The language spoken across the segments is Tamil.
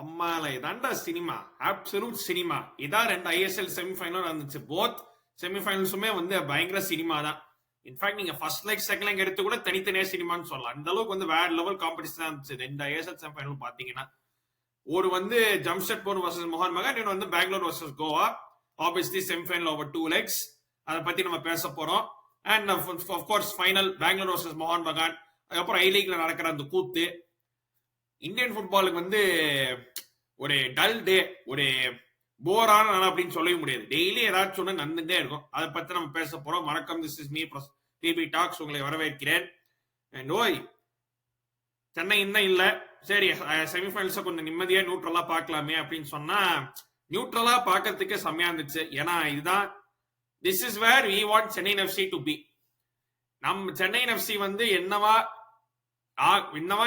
அம்மால இதாண்டா சினிமா, அப்சல்யூட் சினிமா. இதான் 2 ஐஎஸ்எல் செமிஃபைனல் இருந்துச்சு. போத் செமிஃபைனல்ஸுமே வந்து பயங்கர சினிமா தான். இன்ஃபேக்ட் நீங்க ஃபர்ஸ்ட் லெக் செகண்ட் லெக் எடுத்து கூட தனித்தனியா சினிமான்னு சொல்லலாம். அந்த அளவுக்கு வந்து வேற லெவல் காம்படிஷன் இருந்துச்சு 2 ஐஎஸ்எல் செமிஃபைனல் பாத்தீங்கன்னா. ஒரு வந்து ஜம்ஷெட்பூர் வர்சஸ் மோகன் பகான், இன்னொரு வந்து Bengaluru versus Goa. Obviously semifinal over 2 legs. அதை பத்தி நம்ம பேச போறோம். And of course final Bengaluru versus மோகன் பகான். அதுக்கப்புறம் ஐ லீக்ல நடக்கிற அந்த கூத்து. இந்தியன் ஃபுட்பாலுக்கு வந்து ஒரு டல் டே, ஒரு போரான நாள் அப்படின்னு சொல்லவே முடியாது. டெய்லி ஏதாச்சும் ஒன்று நடந்துட்டே இருக்கும். அதை பத்தி நம்ம பேச போறோம். வணக்கம், this is me DP talks. உங்களை வரவேற்கிறேன். அண்ட் ஓய், சென்னை இன்னும் இல்ல, சரி செமிஃபைனல்ஸை கொஞ்சம் நிம்மதியா நியூட்ரலா பார்க்கலாமே அப்படின்னு சொன்னா நியூட்ரலா பார்க்கறதுக்கு செம்மையா இருந்துச்சு. ஏன்னா இதுதான் this is where we want Chennai FC to be. நம்ம சென்னை எஃப்சி வந்து என்னவா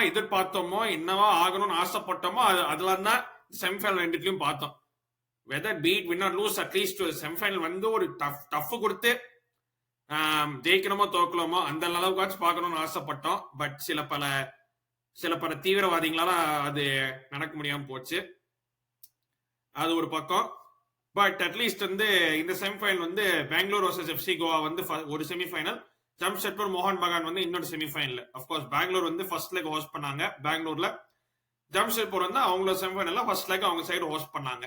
எதிர்பார்த்தோமோ, என்னவா ஆகணும்னு ஆசைப்பட்டோமோ அதெல்லாம் தான் செமிஃபைனல் ரெண்டுலயும் பார்த்தோம். Whether be it win or lose, at least semifinal வந்து ஒரு டஃப் கொடுத்து ஜெயிக்கணுமோ தோக்கலாமோ அந்த அளவுக்காச்சும் பார்க்கணும்னு ஆசைப்பட்டோம். பட் சில பல தீவிரவாதிகளால அது நடக்க முடியாம போச்சு. அது ஒரு பக்கம். பட் அட்லீஸ்ட் வந்து இந்த செமிஃபைனல் வந்து பெங்களூர் வர்சஸ் எஃப்சி கோவா வந்து ஒரு செமிஃபைனல், ஜம்ஷெட்பூர் மோகன் பகான் வந்து இன்னொரு செமிஃபைனல். அஃப்கோர்ஸ் பெங்களூர் வந்து ஃபர்ஸ்ட் லெக் ஹோஸ்ட் பண்ணாங்க பெங்களூர்ல. ஜம்ஷெட்பூர் வந்து அவங்களோட செமிஃபைனல்ல ஃபர்ஸ்ட் லெக் அவங்க சைடு ஹோஸ்ட் பண்ணாங்க.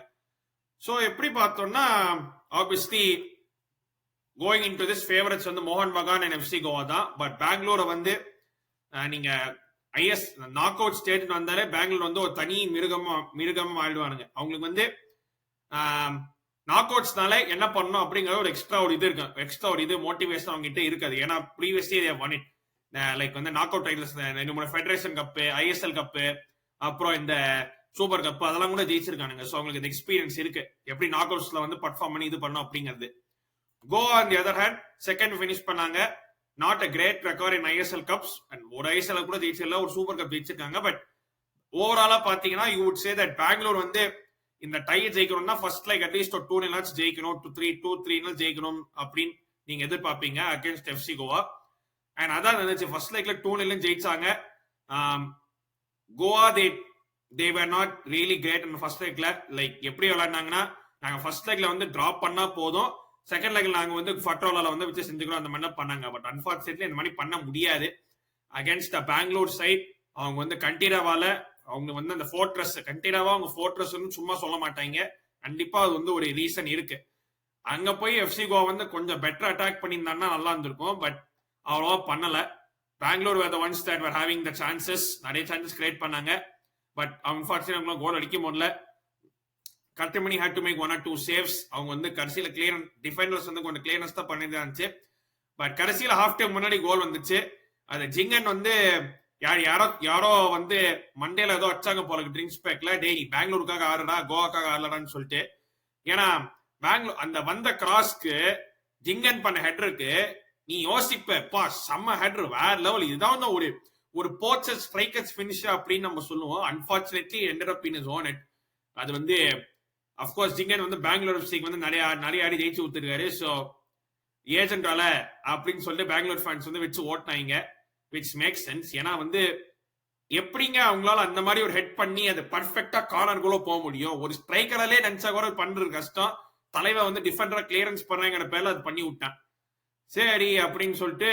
ஸோ எப்படி பார்த்தோம்னா obviously going in to this favourites வந்து மோகன் பகான் அண்ட் எஃப்சி கோவா தான். பட் பெங்களூரை வந்து நீங்க ஐஎஸ் நாக் அவுட் ஸ்டேஜ் வந்தாலே பெங்களூர் வந்து ஒரு தனி மிருகமா ஆயிடுவானுங்க. அவங்களுக்கு வந்து நாக் அவுட்ஸ்னால என்ன பண்ணணும் அப்படிங்கிற ஒரு எக்ஸ்ட்ரா ஒரு இது மோட்டிவேஷன் அவங்க கிட்ட இருக்காது. ஏன்னா ப்ரீவியஸ்லி ஒன் இட் லைக் வந்து knock out titles, federation cup, ISL cup, அப்புறம் இந்த சூப்பர் கப் அதெல்லாம் கூட ஜெயிச்சிருக்கானுங்க. ஸோ அவங்களுக்கு இந்த எக்ஸ்பீரியன்ஸ் இருக்கு எப்படி நாக் அவுட்ஸ்ல வந்து பர்ஃபார்ம் பண்ணி இது பண்ணும் அப்படிங்கிறது. Goa on the other hand second finish பண்ணாங்க. Not a great record in ISL cups. And ஒரு ஐஎஸ்எல் கூட ஜெயிச்சிடல, ஒரு சூப்பர் கப் ஜெயிச்சிருக்காங்க. பட் ஓவராலா பாத்தீங்கன்னா you would say that Bangalore வந்து இந்த டை ஜெயிக்கணும்னா ஃபர்ஸ்ட் லைக் அட்லீஸ்ட் ஒரு 2-0 ஜெயிக்கணும், 2-3 ஜெயிக்கணும் அப்படின்னு நீங்க எதிர்பார்ப்பீங்க அகேன்ஸ்ட் எஃப்சி கோவா. அண்ட் அதான் நினைச்சு ஃபர்ஸ்ட் லைக்ல 2-0 ஜெயிச்சாங்க. Goa they were not really great in first லெக்ல. Like எப்படி விளையாடினாங்கன்னா, நாங்க ஃபர்ஸ்ட் லெக்ல வந்து டிராப் பண்ணா போதும், செகண்ட் லெக்ல நாங்க வந்து ஃபட்ரோலால வந்து வச்சு செஞ்சுக்கிறோம் அந்த மாதிரி பண்ணாங்க. பட் அன்பார்ச்சுனேட்லி இந்த மாதிரி பண்ண முடியாது அகேன்ஸ்ட் பெங்களூர் சைட். அவங்க வந்து கண்டிராவால அவங்க வந்து அந்த ஃபோர்ட்ரஸ் கண்டிராவா அவங்க ஃபோர்ட்ரஸ் சும்மா சொல்ல மாட்டாங்க. கண்டிப்பா அது வந்து ஒரு ரீசன் இருக்கு. அங்க போய் எஃப்சி கோவா வந்து கொஞ்சம் பெட்டர் அட்டாக் பண்ணியிருந்தாங்கன்னா நல்லா இருந்திருக்கும். பட் அவ்வளவா பண்ணல. Bangalore were the ones that were having the chances, நிறைய சான்சஸ் கிரியேட் பண்ணாங்க. பட் அன்பார்ச்சுனேட்லி கோல் அடிக்க முடியல. கர்த்தமணி had to make 1 or 2 saves. அவங்க வந்து கடைசியில கிளியர் டிஃபெண்டர்ஸ் வந்து கொஞ்சம் கிளியர்னஸ் தான் பண்ணிதான் இருந்துச்சு. பட் கடைசியில ஹாஃப் டைம் முன்னாடி கோல் வந்துச்சு. அது ஜிங்கன் வந்து யாரோ வந்து மண்டேல ஏதோ வச்சாங்க போல ட்ரிங்க்ஸ் பேக்ல, டெய்லி பெங்களூருக்காக ஆடுறா கோவாக்காக ஆடலடான்னு சொல்லிட்டு. ஏன்னா பெங்களூர் அந்த வந்த கிராஸ்க்கு ஜிங்கன் பண்ண ஹெட்ருக்கு நீ யோசிப்பா செம்ம ஹெட்ரு, வேற லெவல். இதுதான் ஒரு போச்சஸ் ஸ்ட்ரைக்கர்ஸ் ஃபினிஷ் அப்படின்னு நம்ம சொல்லுவோம். Unfortunately ended up in his own net. அது வந்து அஃப்கோர்ஸ் ஜிங்கன் வந்து பெங்களூர் எஃப்சிக்கு வந்து நிறைய ஆடி ஜெயிச்சு ஊத்துருக்காரு. ஸோ ஏஜென்டால அப்படின்னு சொல்லிட்டு பெங்களூர் ஃபேன்ஸ் வந்து வச்சு ஓட்டினாங்க, விச் மேக்ஸ் சென்ஸ். ஏன்னா வந்து எப்படிங்க அவங்களால அந்த மாதிரி ஒரு ஹெட் பண்ணி அது பர்ஃபெக்டா கார்னர் கூட போக முடியும்? ஒரு ஸ்ட்ரைக்கராலே நினைச்சா கூட பண்றது கஷ்டம். தலைவன் வந்து டிஃபெண்டரா கிளியரன்ஸ் பண்றாங்கிற பேர்ல அது பண்ணி விட்டான். சரி அப்படின்னு சொல்லிட்டு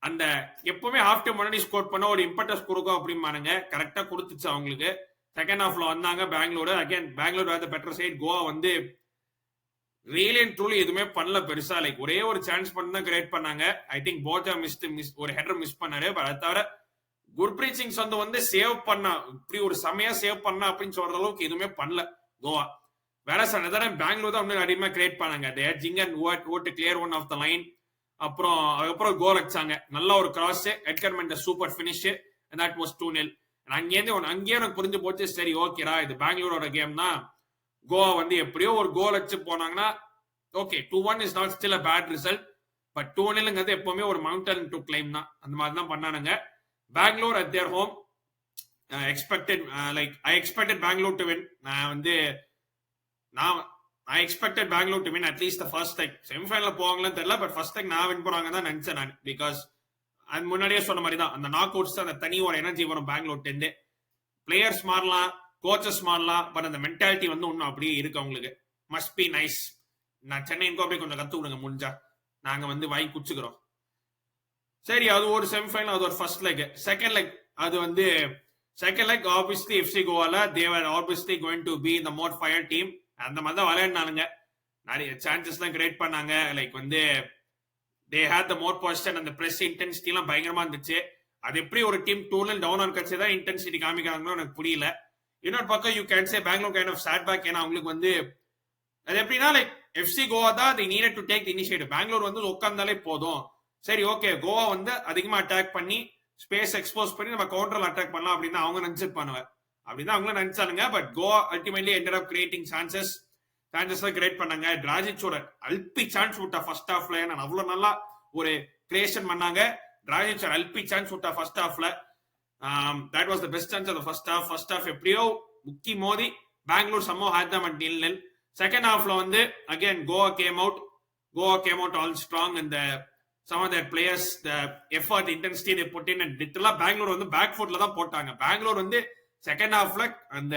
அந்த எப்பவுமே ஹாஃப் டைம் முன்னாடி ஸ்கோர் பண்ண ஒரு இம்பார்ட்டன்ஸ் கொடுக்கும் அப்படிமானுங்க. கரெக்டா கொடுத்துச்சு அவங்களுக்கு. செகண்ட் ஹாஃப்ல வந்தாங்க Bengaluru. Again Bengaluru were the better side. Goa வந்து ரியலி அண்ட் ட்ரூலி எதுவுமே பண்ணல பெருசா. லைக் ஒரே ஒரு சான்ஸ் பண்ணி தான் கிரியேட் பண்ணாங்க. ஐ திங்க் போஜா ஒரு ஹெடர் மிஸ் பண்ணாரு. பட் அதை தவிர குர்பிரீத் சிங் வந்து சேவ் பண்ணா, இப்படி ஒரு செமையா சேவ் பண்ணா அப்படின்னு சொல்ற அளவுக்கு எதுவுமே பண்ணல கோவா. வேற சார் பெங்களூர் தான் இன்னும் அதிகமா கிரியேட் பண்ணாங்க. ஜிங்கன் ஓட்டு clear one of the line. அதுக்கப்புறம் கோல் அடிச்சாங்க. நல்ல ஒரு cross, Edgar Mendez super finish. That was 2-0. அங்கேயே எனக்கு புரிஞ்சு போச்சு, சரி ஓகேடா இது பெங்களூரோட கேம் தான். கோவா வந்து எப்படியோ ஒரு கோல் அடிச்சு போனாங்கன்னா okay, 2-1 is not still a bad result. But 2-0 எப்பவுமே ஒரு மவுண்டன் டு கிளைம் தான். அந்த மாதிரி தான் பண்ணானுங்க. Bangalore at their home I expected Bangalore to win. I expected Bangalore to win at least the first leg. செமிஃபைனல்ல போவாங்களான்னு தெரியல, பட் ஃபர்ஸ்ட் leg நான் வின் போறாங்க தான் நினைச்சேன் நான். பிகாஸ் அது முன்னாடியே சொன்ன மாதிரி தான், அந்த நாக் அவுட்ஸ் அந்த தனி ஒரு எனர்ஜி வரும் பெங்களூர் டெந்து. பிளேயர்ஸ் மாறலாம், கோச்சஸ் மாறலாம், பட் அந்த மென்டாலிட்டி வந்து இன்னும் அப்படியே இருக்கு அவங்களுக்கு. Must be nice. நான் சென்னைக்கும் அப்படியே கொஞ்சம் கத்து கொடுங்க முடிஞ்சா, நாங்க வந்து வாங்கி குடிச்சுக்கிறோம். சரி, அது ஒரு செமிஃபைனல், அது ஒரு ஃபர்ஸ்ட் லெக். செகண்ட் லெக், அது வந்து செகண்ட் லெக் ஆப்வியஸ்லி எஃப்சி கோவால தேவர் ஆப்வியஸ்லி கோயிங் டு பி இந்த மோர் ஃபயர் டீம். அந்த மாதிரி தான் விளையாடினானுங்க, நிறைய சான்சஸ் தான் கிரியேட் பண்ணாங்க. லைக் வந்து they had the more position, அந்த பிரஸ் இன்டென்சிட்டி எல்லாம் பயங்கரமா இருந்துச்சு. அது எப்படி ஒரு டீம் 2-0 டவுன் ஆன கட்சி தான் இன்டென்சிட்டி காமிக்கிறாங்கன்னு எனக்கு புரியல. இன்னொரு பக்கம் you can say Bangalore kind of sat back. ஏன்னா அவங்களுக்கு வந்து அது எப்படின்னா லைக் எஃப்சி கோவா தான் they needed to take the initiative. Bangalore வந்து உட்கார்ந்தாலே போதும், சரி ஓகே கோவா வந்து அதிகமா அட்டாக் பண்ணி ஸ்பேஸ் எக்ஸ்போஸ் பண்ணி நம்ம கவுண்டர்ல அட்டாக் பண்ணலாம் அப்படின்னு அவங்க நினைச்சிருப்பானுங்க. அப்படிதான் அவங்களும் நினைச்சானுங்க. But Goa ultimately ended up creating chances create பண்ணாங்க. டிராஜிச்சோட அல்பி சான்ஸ் விட்டா ஃபர்ஸ்ட் ஹாஃப்ல, நான் அவ்வளவு நல்லா ஒரு கிரியேஷன் பண்ணாங்க. டிராஜிச்சோட அல்பி சான்ஸ் விட்டா ஃபர்ஸ்ட் ஹாஃப்ல. That was the best chance of first half. First half எப்படியோ முக்கி மோதி Bengaluru somehow had them at 0-0. Second ஹாஃப்ல வந்து again Goa came out all strong. இந்த some of their players, the effort, intensity they put in, and literally Bengaluru வந்து பேக் ஃபுட்ல தான் போட்டாங்க. பெங்களூர் வந்து செகண்ட் ஹாஃப்ல அந்த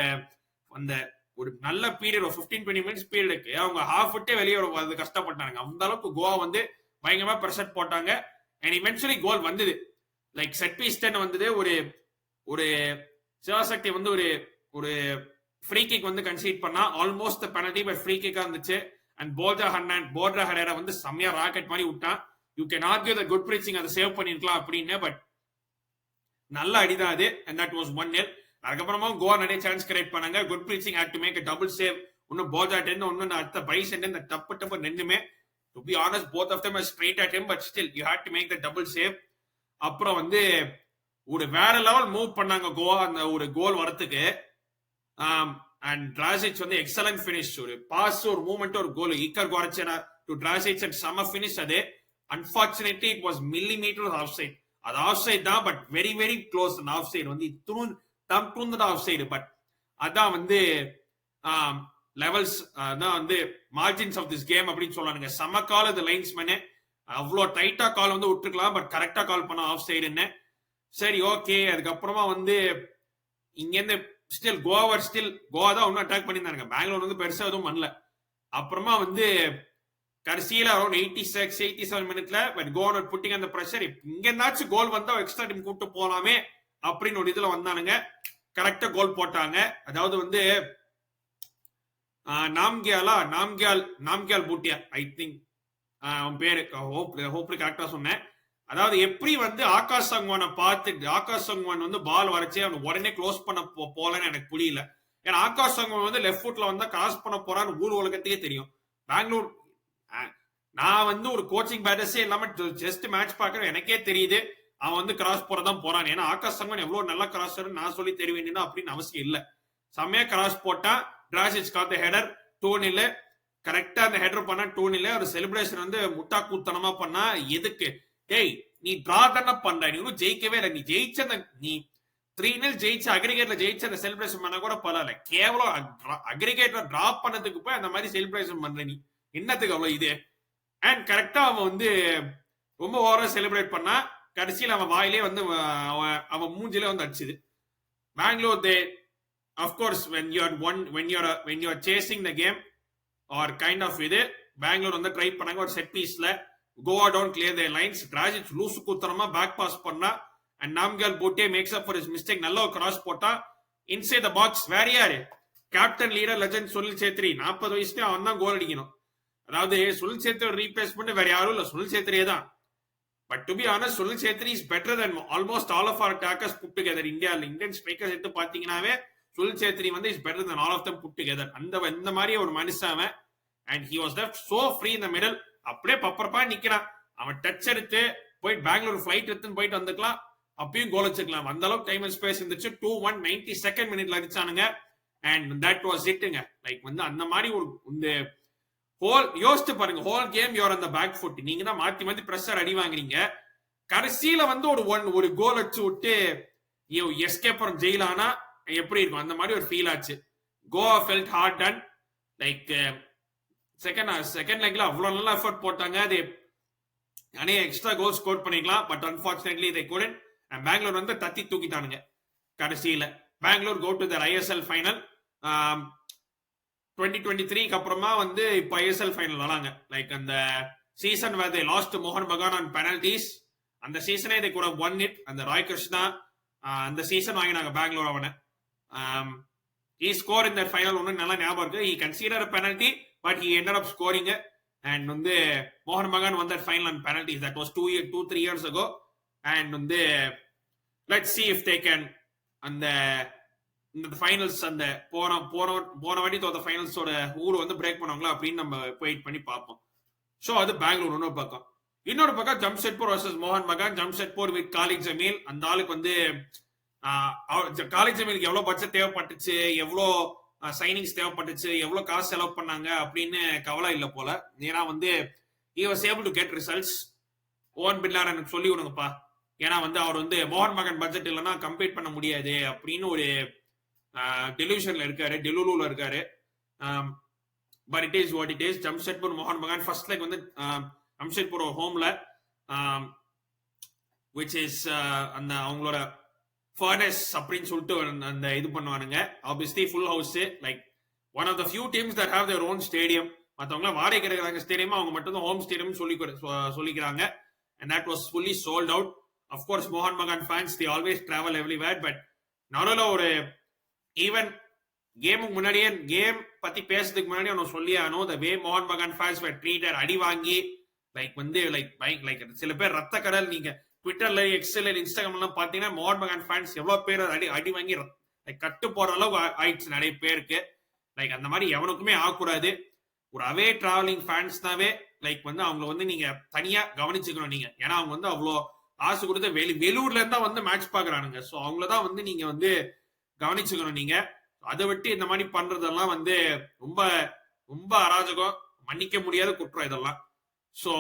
ஒரு நல்ல பீரியட், ஒரு 15-20 மினிட்ஸ் பீரியடுக்கு அவங்க ஹாஃப் விட்டே வெளியே வந்து கஷ்டப்பட்டாங்க. அந்த அளவுக்கு கோவா வந்து பயங்கரமா பிரஷர் போட்டாங்க. அண்ட் இவென்ச்சுவலி கோல் வந்தது. லைக் செட் பீஸ் 10 வந்தது. ஒரு சிவசக்தி வந்து ஒரு ஃப்ரீ கிக் வந்து கன்சீட் பண்ணா, ஆல்மோஸ்ட் பெனல்டி பட் ஃப்ரீ கிக்கா இருந்துச்சு. அண்ட் போர்ட்ரா ஹெரேரா வந்து செம்மையா ராக்கெட் மாதிரி விட்டான். யூ கேன் ஆர்கியூ த குட் பிரீச்சிங் அதை சேவ் பண்ணிருக்கலாம் அப்படின்னு, பட் நல்ல அடிதான் அது. And that was 1-0. அதுக்கப்புறமா கோவா நிறைய சான்ஸ் கிரியேட் பண்ணாங்க. குட் Singh had to make a double save. இன்னும் போர்ட்ரா ஒன்னு அடுத்த பைசென்ட் இந்த டப்பு நின்னுமே. To be honest both of them are straight at him, but still you had to make the double save. அப்புறம் வந்து ஒரு வேற லெவல் மூவ் பண்ணாங்க கோவா அந்த ஒரு கோல் வரத்துக்கு. அண்ட் டிராசிச் வந்து எக்ஸலன்ட் பினிஷ், ஒரு பாஸ், ஒரு மூவ்மெண்ட், ஒரு goal. Iker Guarrotxena to Drazic and சம பினிஷ் அது. Unfortunately it was millimetre offside. அது ஆஃப் சைட் தான், பட் வெரி வெரி க்ளோஸ். அந்த ஆஃப் சைடு வந்து ஆஃப் சைடு. பட் அதான் வந்து லெவல்ஸ், அதான் வந்து மார்ஜின்ஸ் ஆஃப் திஸ் கேம் அப்படின்னு சொல்லானுங்க. சம கால் இது லைன்ஸ்மேனு அவ்வளோ டைட்டா கால் வந்து விட்டுருக்கலாம், பட் கரெக்டா கால் பண்ண ஆஃப் சைடுன்னு. சரி ஓகே. அதுக்கப்புறமா வந்து இங்க இருந்து ஸ்டில் கோவா தான் ஒன்னும் அட்டாக் பண்ணியிருந்தாங்க. பெங்களூர் வந்து பெருசா எதுவும் பண்ணல. அப்புறமா வந்து கடைசியில அரௌண்ட் 86-87 மினிட்ல கோவா புட்டிங் அந்த பிரஷர், இங்க இருந்தாச்சும் கோல் வந்தா எக்ஸ்ட்ரா டீம் கூப்பிட்டு போலாமே அப்படின்னு ஒரு இதுல வந்தானுங்க. கரெக்டா கோல் போட்டாங்க. அதாவது வந்து நாம்கியால் பூட்டியா, ஐ திங்க் அவன் பேரு, ஹோப்லி கரெக்டா சொன்னேன். அதாவது எப்படி வந்து ஆகாஷ் சங்வானை பார்த்து ஆகாஷ் சங்வான் வந்து பால் வரைச்சு அவன் உடனே க்ளோஸ் பண்ண போலன்னு எனக்கு புரியல. ஏன்னா ஆகாஷ் சங்வான் வந்து லெஃப்ட் ஃபுட்ல வந்தா கிராஸ் பண்ண போறான்னு ஊர் உலகத்தையே தெரியும். பெங்களூர், நான் வந்து ஒரு கோச்சிங் பேட்டர்ஸே இல்லாம ஜஸ்ட் மேட்ச் பாக்குறேன், எனக்கே தெரியுது அவன் வந்து கிராஸ் போறதான் போறான். ஏன்னா ஆகாஷ் சங்வான் எவ்வளவு நல்லா கிராஸ் நான் சொல்லி தெரிவேன் அப்படின்னு அவசியம் இல்ல. செம்மையா கிராஸ் போட்டா டிராசிச் காத்த ஹெடர் 2-0. கரெக்டா அந்த ஹெடர் பண்ணா 2-0. ஒரு செலிப்ரேஷன் வந்து முட்டா கூத்தனமா பண்ணா. எதுக்கு டேய், நீ டிரா தானே பண்ற, நீ இன்னும் ஜெயிக்கவே இல்லை. நீ ஜெயிச்ச நீ 3-0 ஜெயிச்சு அக்ரிகேட்ல ஜெயிச்சு அந்த செலிப்ரேஷன் பண்ண கூட பரவாயில்ல. கேவலம் அக்ரிகேட்ல டிராப் பண்ணதுக்கு போய் அந்த மாதிரி செலிப்ரேஷன் பண்ற நீ என்னத்துக்கு அவ்வளவு இது? அண்ட் கரெக்டா அவன் வந்து ரொம்ப ஓவரா செலிப்ரேட் பண்ணா. கடைசியில் அவன் வாயிலே வந்து அவன் மூஞ்சிலே வந்து அடிச்சுது. பெங்களூர் தே of course when you are chasing the game or kind of இது பெங்களூர் வந்து ட்ரை பண்ணாங்க ஒரு செட் பீஸ்ல. Goa don't clear their lines. Drazic loose குத்தரமா பேக் பாஸ் பண்ணா. And Namgyal Bhutia makes up for his mistake. நல்ல ஒரு கிராஸ் போட்டா இன்சைட் த பாக்ஸ். வேற யாரு? Captain leader legend Sunil Chhetri. 40 வயசுல அவன் தான் கோல் அடிக்கணும். அதாவது சுனில் சேத்ரி ரீப்ளேஸ்மெண்ட் வேற யாரும் இல்ல, சுனில் சேத்ரியே தான். But to be honest Sunil Chhetri is better than almost all of our attackers put together. Indian strikers எடுத்து பாத்தீங்கன்னாவே சுனில் சேத்ரி வந்து is better than all of them put together. இந்த மாதிரி ஒரு மனுஷன். And he was left so free in the middle. அப்படியே பப்பரப்பா நிக்கிறான். அவன் டச் எடுத்து போயிட்டு பெங்களூர் ஃபிளைட் எடுத்துன்னு போயிட்டு வந்துக்கலாம், அப்பயும் கோல் வச்சுக்கலாம். அந்த அளவுக்கு டைம் அண்ட் ஸ்பேஸ் இருந்துச்சு. 2-1 92nd மினிட்ல அடிச்சானுங்க. அண்ட் தட் வாஸ் இட்டுங்க. லைக் வந்து அந்த மாதிரி ஒரு இந்த ஹோல் யோசிச்சு பாருங்க, ஹோல் கேம் யூஆர் அந்த பேக் ஃபுட். நீங்க தான் மாத்தி பிரஷர் அடி வாங்குறீங்க. கடைசியில வந்து ஒரு கோல் வச்சு விட்டு எஸ்கேப் ஃப்ரம் ஜெயில் ஆனா எப்படி இருக்கும்? அந்த மாதிரி ஒரு ஃபீல் ஆச்சு. Goa felt hard done. Like second லெக்ல அவ்வளவு நல்ல எஃபர்ட் போட்டாங்க. அது நிறைய எக்ஸ்ட்ரா கோல் ஸ்கோர் பண்ணிக்கலாம், பட் அன்பார்ச்சுனேட்லி இதை கூட பெங்களூர் வந்து தத்தி தூக்கிட்டானுங்க கடைசியில. Bangalore go to the ISL final. 2023க்கு அப்புறமா வந்து இப்போ ஐஎஸ்எல் ஃபைனல் வராங்க. லைக் அந்த சீசன் வேர் தே லாஸ்ட் மோகன் பகான் ஆன் பெனல்டிஸ், அந்த சீசனே தே கூட ஒன் இட். அந்த ராய் கிருஷ்ணா அந்த சீசன் வாங்கினாங்க பெங்களூர் அவனை. he scored in that final. ஒன்னு நல்லா ஞாபகம் இருக்கு. he considered a penalty but he ended up scoring it, and வந்து மோகன் Bagan won that final on penalties. That was 2-3 years ago. and வந்து let's see if they can அந்த இந்த ஃபைனல்ஸ் அந்த போன வாட்டி தோத்த ஃபைனல்ஸோட ஊர் வந்து பிரேக் பண்ணுவாங்களா அப்படின்னு நம்ம வெயிட் பண்ணி பார்ப்போம். ஸோ அது பெங்களூர் இன்னொரு பக்கம் ஜம்ஷெட்பூர் வர்சஸ் மோகன் பகான். ஜம்ஷெட்பூர் வித் காலிக் ஜமீல். அந்த ஆளுக்கு வந்து காலிக் ஜமீலுக்கு எவ்வளவு பட்ஜெட் தேவைப்பட்டுச்சு, எவ்வளோ சைனிங்ஸ் தேவைப்பட்டுச்சு, எவ்வளவு காசு செலவு பண்ணாங்க அப்படின்னு கவலை இல்லை போல. ஏன்னா வந்து he was able to get results. ஓவன் பில்லார் எனக்கு சொல்லி விடுங்கப்பா, ஏன்னா வந்து அவர் வந்து மோகன் பகான் பட்ஜெட் இல்லைன்னா கம்பீட் பண்ண முடியாது அப்படின்னு ஒரு டெலிவிஷன்ல இருக்காரு, டெலுலுல இருக்காரு. But it is what it is. Jamshedpur மோகன் பகான் ஃபர்ஸ்ட் லைக் வந்து ஜம்ஷெட்பூர் ஹோம்ல which is அந்த அவங்களோட ஃபர்னஸ் அப்படின்னு சொல்லிட்டு அந்த இது பண்ணுவானுங்க. Obviously full house, like one of the few teams that have their own stadium. மற்றவங்க வாடகை கிடைக்கிறாங்க ஸ்டேடியம், அவங்க மட்டும் தான் ஹோம் ஸ்டேடியம் சொல்லிக்கிறாங்க. and that was fully sold out. of course மோகன் Bagan fans they always travel everywhere, but நடுவில் ஒரு ஈவன் கேமுக்கு முன்னாடியே கேம் பத்தி பேசுறதுக்கு முன்னாடி அவன் சொல்லி ஆனோ the way மோகன் பகான் fans were treated, அடி வாங்கி லைக் வந்து லைக் சில பேர் ரத்த கடல். நீங்க ட்விட்டர்ல, எக்ஸ்ல, இன்ஸ்டாகிராம்லாம் பாத்தீங்கன்னா மோகன் பகான் ஃபேன்ஸ் எவ்வளவு பேர் அடி வாங்கி கட்டு போற அளவு ஆயிடுச்சு நிறைய பேருக்கு. லைக் அந்த மாதிரி எவனுக்குமே ஆகக்கூடாது. ஒரு அவே டிராவலிங் ஃபேன்ஸ்னாவே லைக் வந்து அவங்க வந்து நீங்க தனியா கவனிச்சுக்கணும் நீங்க. ஏன்னா அவங்க வந்து அவ்வளோ காசு கொடுத்து வெளியூர்ல இருந்தா வந்து மேட்ச் பாக்குறானுங்க. ஸோ அவங்களதான் வந்து நீங்க வந்து கவனிச்சுக்கணும் நீங்க. அதை விட்டு இந்த மாதிரி பண்றதெல்லாம் வந்து ரொம்ப ரொம்ப அராஜகம், மன்னிக்க முடியாத குற்றம் இதெல்லாம். ஸோ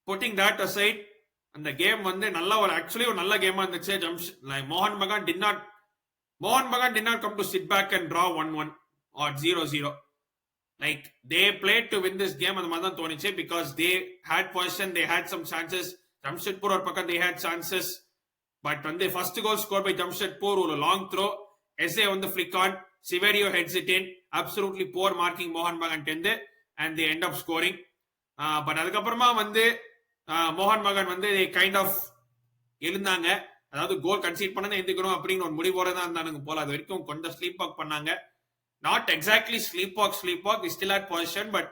புட்டிங் தட் அசைட், அந்த கேம் வந்து நல்ல ஒரு ஆக்சுவலி ஒரு நல்ல கேமா இருந்துச்சு. மோகன் Bagan did not come to sit back and draw 1-1 or 0-0. like they played to win this game. அந்த மாதிரி தான் தோணுச்சு. because they had possession, they had some chances. Jamshedpur ஒரு பக்கம் they had chances, but வந்து first goal scored by Jamshedpur ஒரு long throw, எஸ்ஏ வந்து flick on, Siverio heads it in, absolutely poor marking மோகன் Bagan டெந்து, and they end up scoring. But அதுக்கப்புறமா வந்து மோகன் பகான் வந்து கைண்ட் ஆஃப் எழுந்தாங்க. அதாவது கோல் கன்சீட் பண்ண எழுந்திக்கணும் அப்படின்னு ஒரு முடிவோட தான் இருந்தானுங்க போல. அது வரைக்கும் கொஞ்சம் ஸ்லீப் வாக் பண்ணாங்க. Not exactly sleep walk still at position, but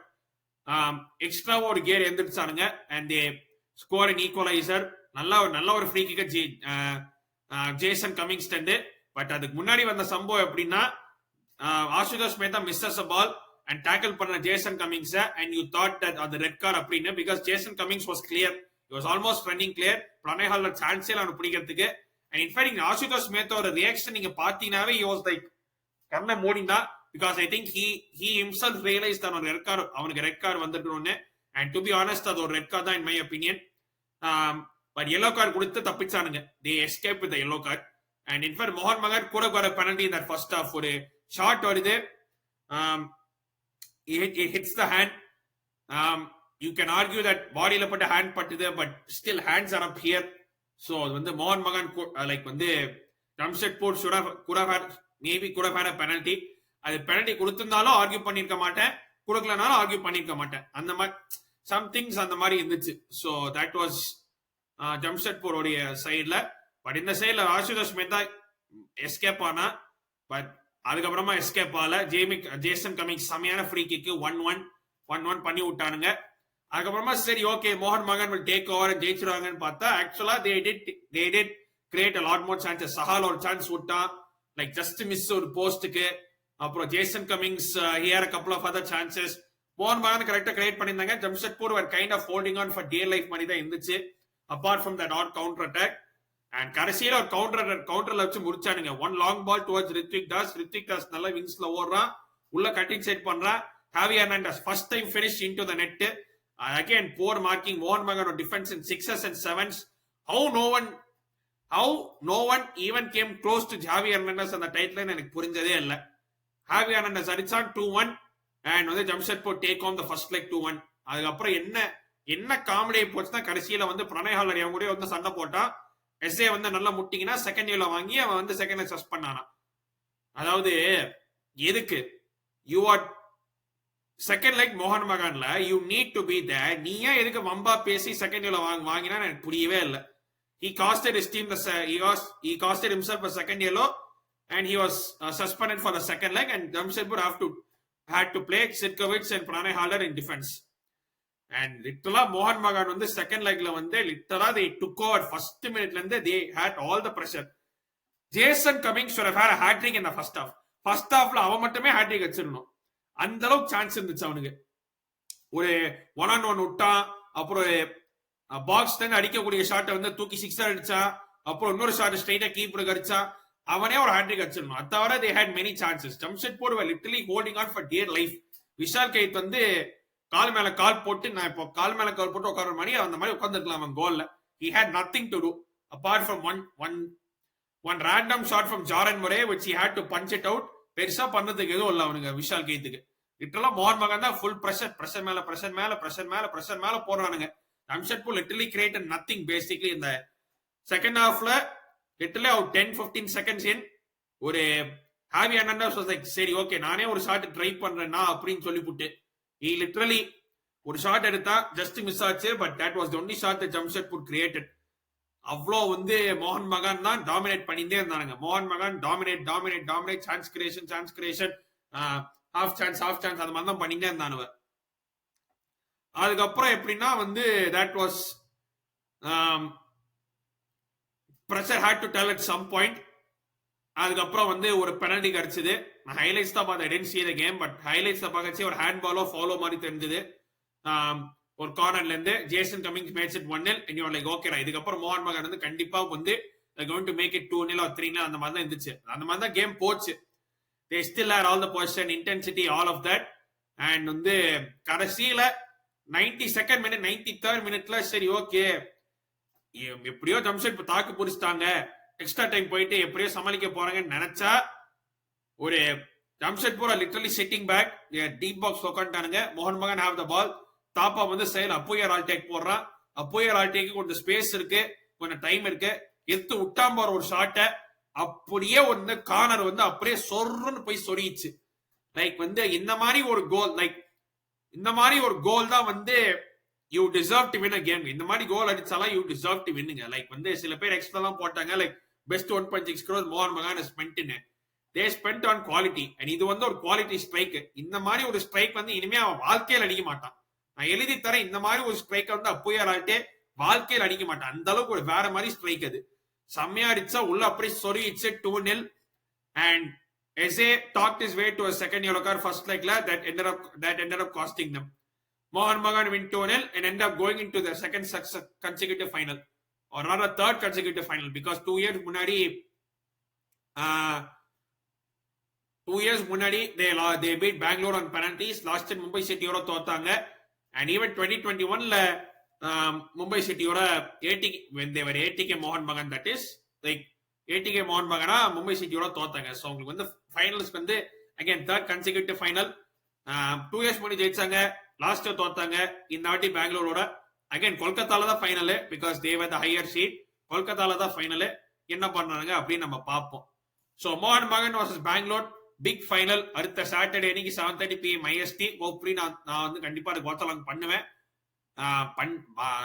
extra ஒரு கியர் எழுந்திருச்சானுங்க. And they score an equaliser. நல்ல ஒரு ஃப்ரீ கிக் ஜேசன் கமிங்ஸ் டெந்து. பட் அதுக்கு முன்னாடி வந்த சம்பவம் எப்படின்னா, Ashutosh Mehta misses a ball and tackle பண்ண Jason Cummings, and you thought that the red card அப்படின்னு, because Jason Cummings was clear, he was almost running clear. Pranay ஹால்ல சான்ஸே அவனை பிடிக்கிறதுக்கு. and in fact இங்க ஆசுதோஷ் மேத்தோட ரியாக்ஷன் நீங்க பாத்தீங்கன்னாவே he was like கண்ணை மூடினா, because I think he himself realized that அவனுக்கு ரெட் கார்டு வந்துட்டோன்னு. and to be honest அது ஒரு ரெட் கார்டு தான் in my opinion. but yellow card கொடுத்து தப்பிச்சானுங்க. they escaped with the yellow card. and in fact மோகன் பகான் கூட வர penalty in that first half. ஒரு ஷாட் வருது, it hits the hand. You can argue that bodyல பட்ட ஹேண்ட் பட்டுது, but still hands are up here. So அது வந்து மோகன் பகான் லைக் வந்து Jamshedpur could have had a penalty. அது பெனல்டி கொடுத்திருந்தாலும் ஆர்கியூ பண்ணிருக்க மாட்டேன், கொடுக்கலனாலும் ஆர்கியூ பண்ணிருக்க மாட்டேன். அந்த மாதிரி சம்திங்ஸ் அந்த மாதிரி இருந்துச்சு. ஸோ தட் வாஸ் ஜம்ஷெட்பூர் உடைய சைட்ல. பட் இந்த சைட்ல ஆசுதோஷ் மேத்தா எஸ்கேப் ஆனா, பட் அதுக்கப்புறமா எஸ்கேப் ஆல. ஜேசன் கமிங்ஸ் செமையான ஃப்ரீ கிக்கு 1-1 பண்ணி விட்டானுங்க. அதுக்கப்புறமா சரி ஓகே மோகன் பகான் will take over ஜெயிச்சிருவாங்கன்னு பார்த்தா, ஆக்சுவலா they did create a lot more chances. Chahal ஒரு சான்ஸ் விட்டான், லைக் ஜஸ்ட் மிஸ் ஒரு போஸ்டுக்கு. அப்புறம் Jason Cummins he had a couple of other chances. மோகன் பகான் கரெக்டா கிரியேட் பண்ணியிருந்தாங்க. Jamshedpur were kind of holding on for dear life மாதிரி தான் இருந்துச்சு, apart from that odd counter attack. And கடைசியில ஒரு கவுண்டர்ல வச்சு முடிச்சானுங்க. One long ball towards Ritwik Das நல்ல விங்ஸ்ல ஓடுறான், உள்ள கட்டிங் செட் பண்றான். Javi Hernandez first time finish into the net. Again poor marking மோகன் Bagan defence in 6s and 7s. How no one even came close to Javi Hernandez அந்த டைட்டில் எனக்கு புரிஞ்சதே இல்லை. ஹாவி ஹெர்னாண்டஸ் அடிச்சான் 2-1 அண்ட் வந்து Jamshedpur take on the first leg 2-1. அதுக்கப்புறம் என்ன காமெடி போச்சுன்னா, கடைசியில வந்து பிரணய் ஹாலர் அவங்க கூட வந்து சண்டை போட்டா. எஸ்ஏ வந்து நல்லா முட்டிங்கன்னா செகண்ட் இயர்ல வாங்கி அவன் வந்து செகண்ட் இயர் சஸ்பெண்ட் ஆனான். அதாவது எதுக்கு யூ ஆர் செகண்ட் லைக் மோகன் பகான்ல you need to be there. நீ ஏன் எதுக்கு வம்பா பேசி செகண்ட் இயர்ல வாங்கினா எனக்கு புரியவே இல்லை. He costed his team he costed himself a second yellow and he was suspended for the second leg, and Jamshedpur had to play Sitkovich and Pranay Halder in defense. And literally Mohan Bagan வந்து second legல வந்து literally they took over first minute ல இருந்து they had all the pressure. Jason Cummings should have had a hat trick in the first half. First halfல அவன் மட்டுமே hat trick அடிச்சிரணும். அந்த அளவுக்கு சான்ஸ் இருந்துச்சு அவனுக்கு. ஒரு 1-on-1 விட்டான், அப்புறம் பாக்ஸ் தான் அடிக்கக்கூடிய ஷாட்டை வந்து தூக்கி சிக்ஸர் அடிச்சா, அப்புறம் இன்னொரு ஷாட் ஸ்ட்ரைட்டா கீப்பருக்கு அடிச்சா, அவனே ஒரு ஹேட்ரிக் அடிச்சிடணும். அது தவிர they had many chances. Jamshedpur were literally holding on for dear life. Vishal கைத் வந்து கால் மேல கால் போட்டு, நான் இப்போ கால் மேல கால் போட்டு உட்கார மாதிரி அந்த மாதிரி உட்காந்துருக்கலாம் அவன் கோல்ல. He had nothing to do apart from one random shot from Jaron Murray which he had to punch it out. பெருசா பண்ணதுக்கு எதுவும் இல்லை அவனுங்க விஷால் கைத்துக்கு. லிட்டரலா மோகன் பகான் தான் ஃபுல் பிரஷர் மேல போடுறானுங்க. Jamshedpur literally created nothing basically in the second halfல. literally out 10-15 seconds in ஒரு Javi Hernandez was like, சரி ஓகே நானே ஒரு ஷாட் ட்ரை பண்றேன்னா அப்படின்னு சொல்லி புட்டு he literally ஒரு ஷாட் எடுத்தா ஜஸ்ட் மிஸ் ஆச்சு. But that was the only shot that Jamshedpur created. அவ்வளோ வந்து மோகன் பகான் தான் டாமினேட் பண்ணிட்டே இருந்தானுங்க. மோகன் Bagan dominate chance creation half chance அந்த மாதிரி தான் பண்ணிட்டே இருந்தானுவ. அதுக்கப்புறம் எப்படின்னா வந்து that was pressure had to tell at some point. அதுக்கப்புறம் வந்து ஒரு பெனல்டி கிடைச்சது. நான் ஹைலைட்ஸ் தான் பார்த்தேன், I didn't see the game, but highlights பார்க்கச்சு ஒரு ஹேண்ட் பாலோ ஃபாலோ மாதிரி தெரிஞ்சது. ஒரு கார்னர்ல இருந்து Jason Cummings match it 1-0 and you are like okay, இதுக்கப்புறம் மோகன் பகான் வந்து கண்டிப்பா வந்து going to make it 2-0 or 3-0 அந்த மாதிரி தான் இருந்துச்சு. அந்த மாதிரி தான் கேம் போச்சு. they still had all the possession, intensity, all of that. and வந்து கடைசியில 92nd minute 93rd minute சரி ஓகே எப்படியோ ஜம்ஷெட்பூர் தாக்கு புடிச்சிட்டாங்க, எக்ஸ்ட்ரா டைம் போயிட்டு எப்படியோ சமாளிக்க போறாங்கன்னு நினைச்சா ஒரு Jamshedpur literally sitting back deep box உட்காந்துட்டானுங்க. மோகன் பகான் ஹேவ் த பால். தாப்பா வந்து செயல் அப்போயர் ஆல்டேக் போடுறான். அப்போயர் ஆல்டேக்கு கொஞ்சம் ஸ்பேஸ் இருக்கு, கொஞ்சம் டைம் இருக்கு, எடுத்து விட்டாம போற ஒரு ஷாட்டை அப்படியே வந்து கார்னர் வந்து அப்படியே சொர்ன்னு போய் சொரிச்சு. லைக் வந்து இந்த மாதிரி ஒரு கோல், லைக் இந்த மாதிரி ஒரு கோல் தான் வந்து you deserve to win a game. இந்த மாதிரி கோல் அடிச்சாலாம் யூ டிசர்வ் டு வின்னுங்க. லைக் வந்து சில பேர் எக்ஸ்ட்ரா எல்லாம் போட்டாங்க, லைக் பெஸ்ட் 1.6 crores மோகன் பகான் ஸ்பென்ட்னு. தே ஸ்பென்ட் ஆன் குவாலிட்டி. அண்ட் இது வந்து ஒரு குவாலிட்டி ஸ்ட்ரைக். இந்த மாதிரி ஒரு ஸ்ட்ரைக் வந்து இனிமே அவன் வாழ்க்கையில் அடிக்க மாட்டான். நான் எழுதி தரேன், இந்த மாதிரி ஒரு ஸ்ட்ரைக் வந்து அப்போயர் ஆல்ட்டே வாழ்க்கையில் அடிக்க மாட்டான். அந்த அளவுக்கு ஒரு வேற மாதிரி ஸ்ட்ரைக் அது. செம்மையா அடிச்சா உள்ள அப்படியே சொரிச்சு 2-0. and Eze talked his way to a second yellow card first leg that ended up costing them. Mohan Bagan win 2-0 and ended up going into the second consecutive final, or rather third consecutive final, because 2 years munadi they beat Bangalore on penalties. Last year Mumbai City ora thotaanga, and even 2021 la Mumbai City ora ATK when they were ATK Mohan Bagan, that is like ATK Mohan Bagana Mumbai City ora thotaanga. So உங்களுக்கு வந்து ஃபைனல்ஸ் வந்து again third consecutive final. 2 years முன்னாடி ஜெயிச்சாங்க, லாஸ்ட் இயர் தோத்தாங்க. இந்த வாட்டி பெங்களூரோட அகைன் கொல்கத்தால தான் final, because they were the higher seed. கொல்கத்தால தான் ஃபைனல். என்ன பண்றாங்க அப்படின்னு நம்ம பார்ப்போம். ஸோ மோகன் Bagan versus Bangalore big final அடுத்த சாட்டர்டே அன்னைக்கு 7:30 PM IST. ஹோப்ஃபுல்லி நான் வந்து கண்டிப்பா அது வாட்ச் பண்ணுவேன்.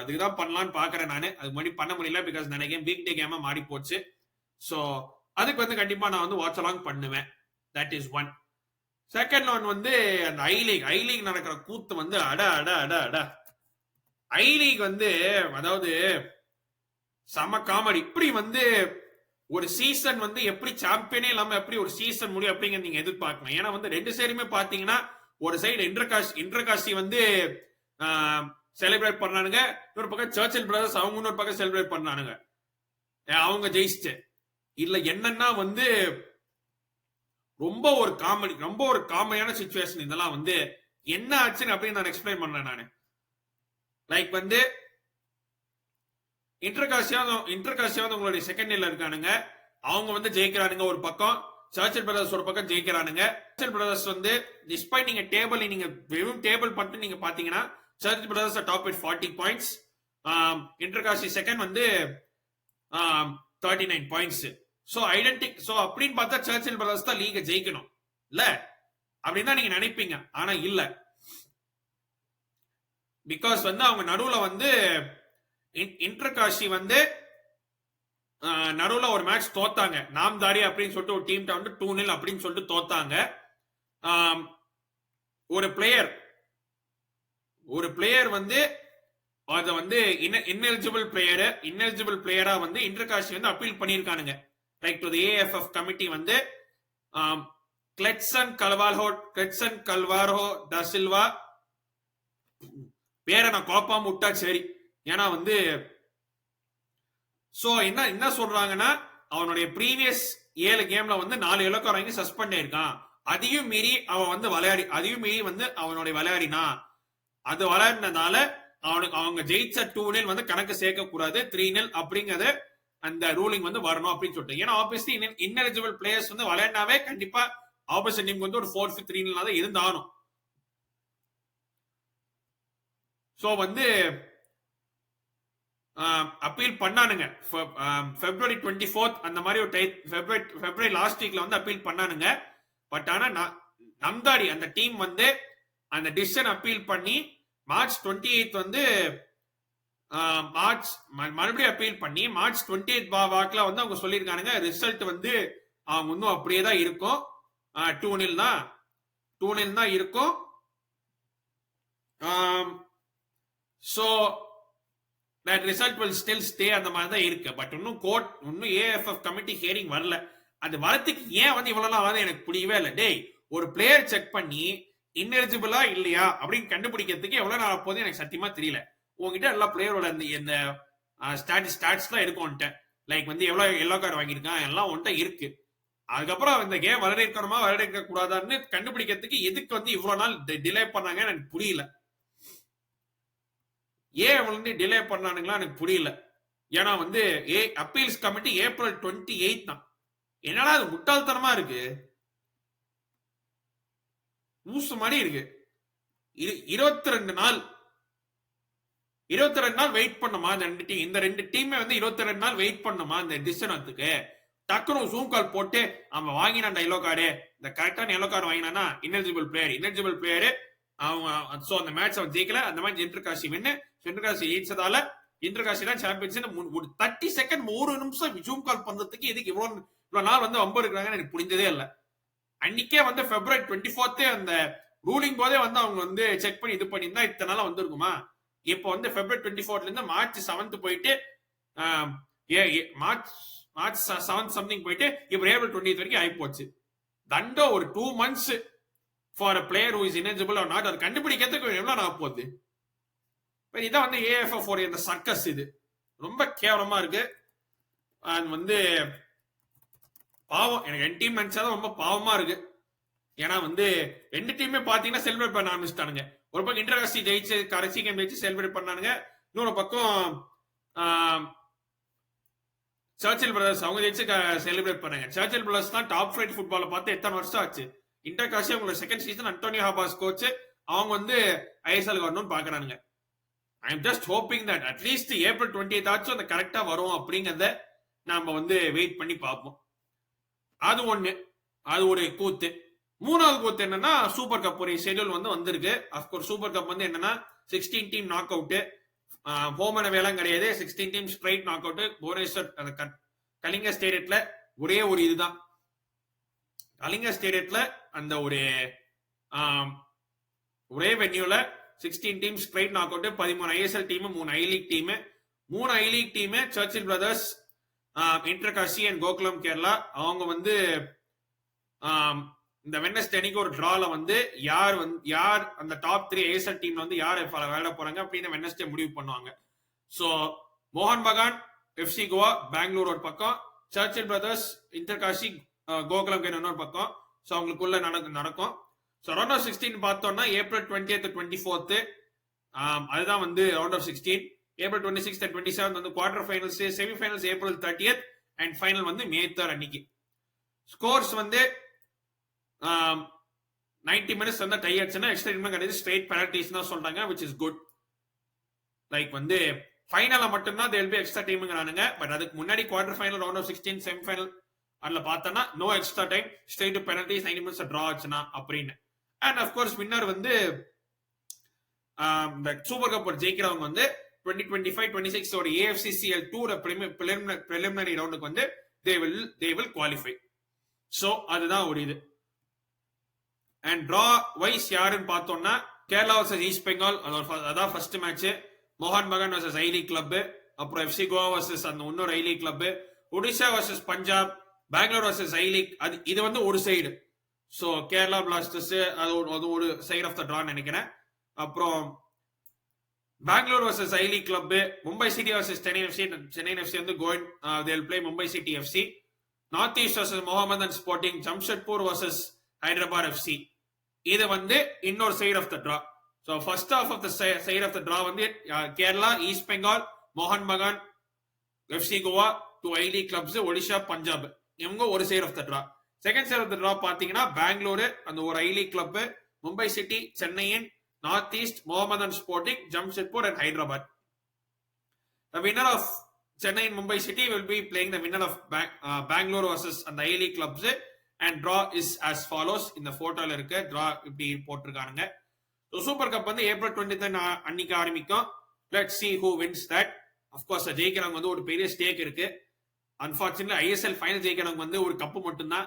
அதுக்குதான் பண்ணலான்னு பாக்குறேன் நானு. அது முன்னாடி பண்ண முடியல, பிகாஸ் நிறைய வீக் டே கேமா மாறி போச்சு. ஸோ அதுக்கு வந்து கண்டிப்பா நான் வந்து வாட்ச் அலாங் பண்ணுவேன். That is one. Second one வந்து அந்த ஐ லீக் நடக்கிற கூத்து வந்து ஐ லீக் வந்து அதாவது செம காமெடி. இப்படி வந்து ஒரு சீசன் வந்து எப்படி சாம்பியனே இல்லாம எப்படி ஒரு சீசன் முடியும் அப்படிங்கிற நீங்க எதிர்பார்க்கலாம். ஏன்னா வந்து ரெண்டு சைடுமே பாத்தீங்கன்னா ஒரு சைடு இன்டர்காசி வந்து செலிப்ரேட் பண்ணானுங்க, இன்னொரு பக்கம் சர்ச்சில் பிரதர்ஸ் அவங்க இன்னொரு பக்கம் செலிப்ரேட் பண்ணானுங்க, அவங்க ஜெயிச்சு. இல்ல என்னன்னா வந்து ரொம்ப ஒரு காமெடியான சிச்சுவேஷன். இதெல்லாம் வந்து என்ன ஆச்சுன்னு அப்படின்னு நான் எக்ஸ்பிளைன் பண்றேன் நானு. லைக் வந்து இன்டர்காசியா உங்களுடைய செகண்ட் இயர்ல இருக்கானுங்க, அவங்க வந்து ஜெயிக்கிறானுங்க ஒரு பக்கம், சர்ச்சில் பிரதர்ஸ் ஒரு பக்கம் ஜெயிக்கிறானுங்க. சர்ச்சில் பிரதர்ஸ் வந்து டிஸ்பைட் நீங்க வெறும் டேபிள் பண்ணிட்டு நீங்க பாத்தீங்கன்னா Churchill Brothers top with 40 points. Inter Kashi second வந்து 39 பாயிண்ட்ஸ். சோ சோ அப்படின்னு பார்த்தா சர்ச்சில் பிரதர்ஸ் தான் லீக ஜெயிக்கணும் இல்ல அப்படின்னு தான் நீங்க நினைப்பீங்க. ஆனா இல்ல, பிகாஸ் வந்து அவங்க நடுவுல வந்து இன்டர்காஷி வந்து நடுவுல ஒரு மேட்ச் தோத்தாங்க. நாம்தாரி அப்படின்னு சொல்லிட்டு ஒரு டீம் வந்து 2-0 அப்படின்னு சொல்லிட்டு தோத்தாங்க. ஒரு பிளேயர் வந்து அத வந்து இன்னெலிஜிபிள் பிளேயரா வந்து இன்டர்காஷி வந்து அப்பீல் பண்ணிருக்கானுங்க. Right to the AFF committee வந்து கிளெட்சன் கல்வாரோ ட சில்வா பேரை நான் குழப்பாம விட்டா சரி. ஏன்னா வந்து சோ என்ன சொல்றாங்கன்னா அவனுடைய ப்ரீவியஸ் 7 கேம்ல வந்து 4 எல்லோ கார்டு வாங்கி சஸ்பெண்ட் ஆயிருக்கான். அதையும் மீறி அவன் வந்து அவனுடைய விளையாடினா அது விளையாடினதால அவங்க ஜெயிச்ச 2-0 வந்து கணக்கு சேர்க்க கூடாது, 3-0 அப்படிங்கறது அந்த ரூலிங் வந்து வரணும் அப்படின்னு சொல்லிட்டு. ஏன்னா ஆப்வியஸ்லி இன்னெலிஜிபிள் பிளேயர்ஸ் வந்து விளையாடினாவே கண்டிப்பா ஆப்போசிட் டீமுக்கு வந்து ஒரு 4-3 தான் இருந்தாலும். சோ வந்து அப்பீல் பண்ணானுங்க February 24 அந்த மாதிரி ஒரு February லாஸ்ட் வீக்ல வந்து அப்பீல் பண்ணானுங்க. பட் ஆனா நம்தாரி அந்த டீம் வந்து அந்த டிசிஷன் அப்பீல் பண்ணி March 28 வந்து மறுபடியும் அப்பீல் பண்ணி March 28 வாக்குல வந்து அவங்க சொல்லியிருக்கானுங்க ரிசல்ட் வந்து அவங்க இன்னும் அப்படியே தான் இருக்கும், 2-0 தான் இருக்கும். So that result will still stay அந்த மாதிரி தான் இருக்கு. பட் இன்னும் ஏஎஃப்எஃப் கமிட்டி ஹியரிங் வரல. அது வரத்துக்கு ஏன் வந்து இவ்வளவு நாள் வந்து எனக்கு புரியவே இல்லை. டேய், ஒரு பிளேயர் செக் பண்ணி இன்னெலிஜிபிளா இல்லையா அப்படின்னு கண்டுபிடிக்கிறதுக்கு எவ்வளவு நாள் போகுது எனக்கு சத்தியமா தெரியல. உங்ககிட்ட எல்லா பிளேயரோட இந்த ஸ்டாட்ஸ் தான் இருக்கும். லைக் வந்து எவ்வளவு எல்லோ கார்டு வாங்கியிருக்கான் எல்லாம் ஒன்ட்ட இருக்கு. அதுக்கப்புறம் இந்த கேம் விளையாட கூடாதான்னு கண்டுபிடிக்கிறதுக்கு எதுக்கு வந்து இவ்வளவு நாள் டிலே பண்ணாங்கன்னு எனக்கு புரியல. ஏன் வந்து டிலே பண்ணானுங்களா எனக்கு புரியல. ஏன்னா வந்து அப்பீல்ஸ் கமிட்டி April 28 தான். என்னடா அது முட்டாள்தனமா இருக்கு, லூசு மாதிரி இருக்கு. 22 நாள் வெயிட் பண்ணுமா இந்த ரெண்டு டீமே வந்து 22 நாள் வெயிட் பண்ணுமா இந்த டிசிஷனுக்கு? டக்குனு ஜூம் கால் போட்டு அவன் வாங்கினான் எல்லோ கார்டு, இந்த கரெக்டான எல்லோ கார்டு வாங்கினானா இன்னெலிஜிபிள் பிளேயர் அவங்க சோ அந்த மேட்ச் அவன் ஜெயிக்கல. அந்த மாதிரி இன்டர்காஷி ஜெயிச்சதால இன்டர்காஷி தான் சாம்பியன்ஸ். ஒரு 30 செகண்ட் ஒரு நிமிஷம் ஜூம் கால் பண்றதுக்கு எதுக்கு இவ்வளவு நாள் வந்து வம்பு இருக்கிறாங்கன்னு எனக்கு புரிஞ்சதே இல்லை. அன்னைக்கே வந்து February 24 அந்த ரூலிங் போதே வந்து அவங்க வந்து செக் பண்ணி இது பண்ணியிருந்தா இத்தனை நாள் வந்திருக்குமா? இப்போ வந்து February 24 இருந்து March 7 போயிட்டு March 7 சம்திங் போயிட்டு இப்போ April 20 வரைக்கும் ஆகி போச்சு. தண்டோ ஒரு 2 months for a player who is ineligible or not. அது கண்டுபிடிக்கிறதுக்கு எவ்வளவு நாள் போகுது? இதான் வந்து ஏஎஃப்எஃப் உடைய இந்த சர்க்கஸ். இது ரொம்ப கேவலமா இருக்கு. அது வந்து பாவம். எனக்கு 2 டீம் நினைச்சாதான் ரொம்ப பாவமா இருக்கு. ஏன்னா வந்து 2 டீமே பாத்தீங்கன்னா செலிப்ரேட் பண்ண ஆரம்பிச்சிட்டானுங்க. ஒரு பக்கம் இன்டர்காஸ்டி ஜெயிச்சு கடைசி கேம் ஜெயிச்சு செலிப்ரேட் பண்ணானுங்க. இன்னொரு பக்கம் சர்ச்சில் பிரதர்ஸ் அவங்க ஜெயிச்சு செலிப்ரேட் பண்ணாங்க. சர்ச்சில் பிரதர்ஸ் தான் டாப் ஃபிளைட் ஃபுட்பால பார்த்து எத்தனை வருஷம் ஆச்சு. இன்டர்காஸ்டி அவங்களோட second season Antonio Habas coach அவங்க வந்து ஐஎஸ்எல் வரணும்னு பாக்குறானுங்க. I am just hoping that at least April 28 ஆச்சும் அந்த கரெக்டா வரும் அப்படிங்கறத நாம வந்து வெயிட் பண்ணி பார்ப்போம். அது ஒண்ணு, அது ஒரு கூத்து. மூணாவது கூத்து என்னன்னா சூப்பர் கப் ஒரு ஷெட்யூல் வந்து வந்திருக்கு. அப்கோர்ஸ் சூப்பர் கப் வந்து என்னன்னா 16 team knockout, home and வேலை கிடையாது. 16 team straight knockout. Bhubaneswar Kalinga ஸ்டேடியத்துல ஒரே ஒரு இதுதான். கலிங்க ஸ்டேடியத்துல அந்த ஒரே வென்யூல 16 team straight knockout, 13 ISL team, 3 I League team, 3 I League team Churchill Brothers, Inter Kashi and Gokulam Kerala. அவங்க வந்து இந்த வெட்னஸ்டே அன்னைக்கு ஒரு டிரால வந்து யார் அந்த டாப் 3 ஐஎஸ்எல் டீம்ல வந்து யார் விளையாட போறாங்க அப்படின்னு வெட்னஸ்டே முடிவு பண்ணுவாங்க. சோ மோகன் பகான் எஃப்சி கோவா பெங்களூர் ஒரு பக்கம், சர்ச்சில் பிரதர்ஸ் இன்டர்காஷி கோகுலம் கேரளா இன்னொரு பக்கம். சோ அவங்களுக்குள்ள நடக்கும். ஸோ ரவுண்ட் ஆஃப் 16 பார்த்தோம்னா April 20th 24th அதுதான் வந்து round of 16. April 26th and 27th வந்து quarter finals, semi-finals April 30th and final வந்து May 3rd அன்னைக்கு. ஸ்கோர்ஸ் வந்து 90 minutes வந்து டை ஆச்சுன்னா எக்ஸ்ட்ரா டைம் கிடையாது, ஸ்ட்ரெயிட் பெனல்டிஸ் தான் சொல்றாங்க, which is good. லைக் வந்து ஃபைனல்ல மட்டும்தான் தேல் பி எக்ஸ்ட்ரா டைம்ங்கறானுங்க. பட் அதுக்கு முன்னாடி quarter final, round of 16, semi final அதுல பார்த்தோம்னா no extra time, straight to penalties, 90 minutes draw ஆச்சுனா அப்படின்னு. அண்ட் ஆஃப் கோர்ஸ் வின்னர் வந்து இந்த சூப்பர் கப் ஜெயிக்கிறவங்க வந்து 2025-26 ஓட AFCCL 2 preliminary ரவுண்டுக்கு வந்து they will qualify. சோ அதுதான் ஒரு இது. அண்ட் டிரா வைஸ் யாருன்னு பார்த்தோம்னா கேரளா வர்சஸ் ஈஸ்ட் பெங்கால், அதான் ஃபர்ஸ்ட் மேட்ச். மோகன் Bagan versus I League club, அப்புறம் FC கோவா வர்சஸ் அந்த இன்னொரு I League club, Odisha versus Punjab, Bangalore versus I League. இது வந்து ஒரு சைடு. சோ கேரளா பிளாஸ்டர்ஸ் அது ஒரு சைடு ஆஃப் த டிரா நினைக்கிறேன். அப்புறம் Bangalore versus I League club, Mumbai City versus Chennai FC வந்து going they will play Mumbai City FC. North East versus Mohammedan Sporting, Jamshedpur versus Hyderabad FC. இது வந்து இன்னொரு side of the draw. So first half of the side of the draw வந்து கேரளா, ஈஸ்ட் பெங்கால், மோகன் Bagan, FC Goa, 2 I League clubs, Odisha, Punjab, இவங்க ஒரு side of the draw. Second side of the draw பாத்தீங்கன்னா பெங்களூர் அந்த ஒரு I League club, Mumbai City, Chennaiyin, North East, Mohammedan Sporting, Jamshedpur and Hyderabad. The winner of Chennai and Mumbai City will be playing the winner of Bangalore versus அந்த I League clubs. And draw is as follows. இந்த போட்டோல இருக்க டிரா இப்படி போட்டிருக்கானுங்க. சூப்பர் கப் வந்து April 23 அன்னைக்கு ஆரம்பிக்கும். Let's see who wins that. of course ஜெயிக்கிறவங்க வந்து ஒரு பெரிய ஸ்டேக் இருக்கு. அன்பார்ச்சுனேட்லி ISL ஃபைனல் ஜெயிக்கிறவங்க வந்து ஒரு கப்பு மட்டும்தான்,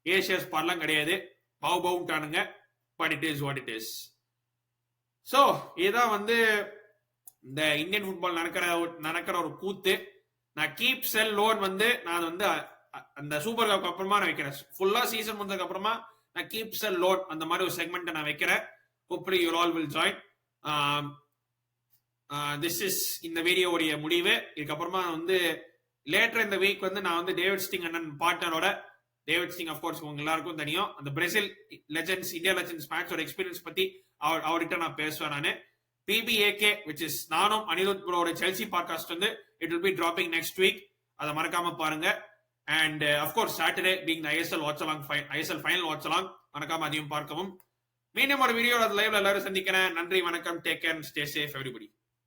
ஏஷியஸ் பார்லாம் கிடையாது. பவுட்டானுங்க. But it is what it is. So இதுதான் வந்து இந்த இந்தியன் ஃபுட்பால் நடக்கிற ஒரு கூத்து. நான் கீப் செல் லோன் வந்து நான் வந்து அந்த சூப்பர் கப் அப்புறமா நான் வைக்கிறேன். ஃபுல்லா சீசன் முடிஞ்சதுக்கு அப்புறமா நான் கீப் செல் லோன் அந்த மாதிரி ஒரு செக்மெண்ட் நான் வைக்கிறேன். Hopefully you all will join. This is இந்த வீடியோவுடைய முடிவு. இதுக்கப்புறமா வந்து லேட்டர் இந்த வீக் வந்து நான் வந்து டேவிட் ஸ்டிங் அண்ணன் பார்ட்னரோட, டேவிட் ஸ்டிங் ஆஃப்கோர்ஸ் உங்க எல்லாருக்கும் தெரியும், அந்த பிரேசில் லெஜெண்ட்ஸ், இந்தியா லெஜெண்ட்ஸ் மேட்சோட எக்ஸ்பீரியன்ஸ் பத்தி அவர்கிட்ட நான் பேசுவேன். நானு PBAK which is நானும் அனிருத் ப்ரோட செல்சி பாட்காஸ்ட் வந்து it will be dropping next week. அதை மறக்காம பாருங்க. And of course Saturday being ISL watch along, ISL final watch along, மறக்காம அதையும் பார்க்கவும். மீண்டும் ஒரு வீடியோ லைவ்ல எல்லாரும் சந்திக்கிறேன். நன்றி, வணக்கம், take care, stay safe everybody.